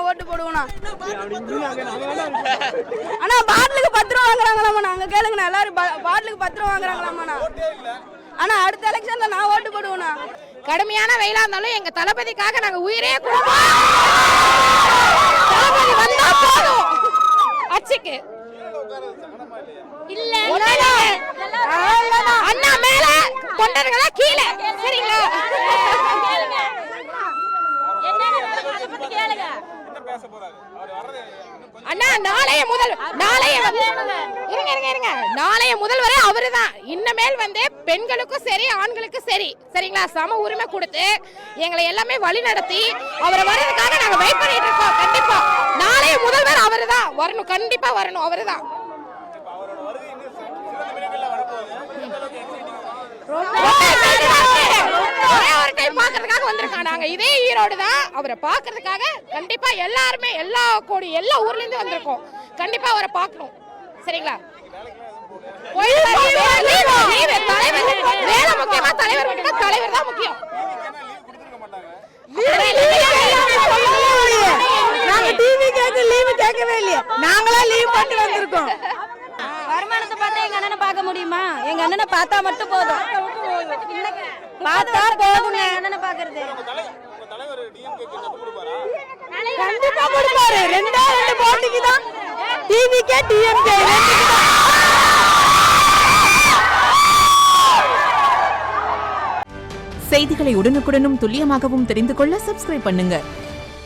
ஓட்டு போடுவோம்னா. ஆனா பாட்டிலுக்கு 10 ரூபா வாங்குறாங்களாமா. அங்க கேளுங்கண்ணா, எல்லாரும் பாட்டிலுக்கு 10 ரூபா வாங்குறாங்களாமா. ஆனா அடுத்த எலெக்ஷன்ல நான் ஓட்டு போடுவேண்ணா. கடுமையான வெயிலா இருந்தாலும் எங்க தளபதிக்காக நாங்க உயிரே கொடுப்போம். தளபதி வந்தா போதும் அச்சுக்கு. இல்ல அண்ணா மேல தொண்டர்களா கீழே, சரிங்களா? அண்ணா நாளைய முதல்வரே அவருதான். இன்னமேல் வந்து பெண்களுக்கும் சரி ஆண்களுக்கும் சரி, சரிங்களா, சம உரிமை கொடுத்து எங்களை எல்லாமே வழி நடத்தி அவரை வர்றதுக்காக நாங்க வெயிட் பண்ணிட்டு இருக்கோம். கண்டிப்பா நாளைய முதல்வர் அவருதான் வரணும், கண்டிப்பா வரணும், அவருதான். ஒரே ஒரு டைம் பாக்குறதுக்காக வந்திருக்காங்க. நாங்க இதே ஈரோடு தான், அவரை பாக்குறதுக்காக கண்டிப்பா எல்லாருமே எல்லா ஊர்ல இருந்து வந்திருக்கோம். கண்டிப்பா அவரை பார்க்கணும், சரிங்களா? வேலை முக்கியமா, தலைவர் மட்டும் தலைவர் தான் முக்கியம். நாங்க டிவி கேட்க லீவு கேட்கவே இல்லையா, நாங்களா லீவ் போட்டு வந்திருக்கோம். வருமானத்தை பார்த்தா எங்க அண்ணனை பார்க்க முடியுமா? எங்க அண்ணனை பார்த்தா மட்டும் போதும், பார்த்தா போதும். எங்க அண்ணனை பாக்குறது கண்டிப்பா கொடுப்பாரு. 2 போட்டிக்கு தான் டிவிக்கே டிஎம்கே. செய்திகளை உடனுக்குடனும் துல்லியமாகவும் தெரிந்து கொள்ள சப்ஸ்கிரைப் பண்ணுங்க.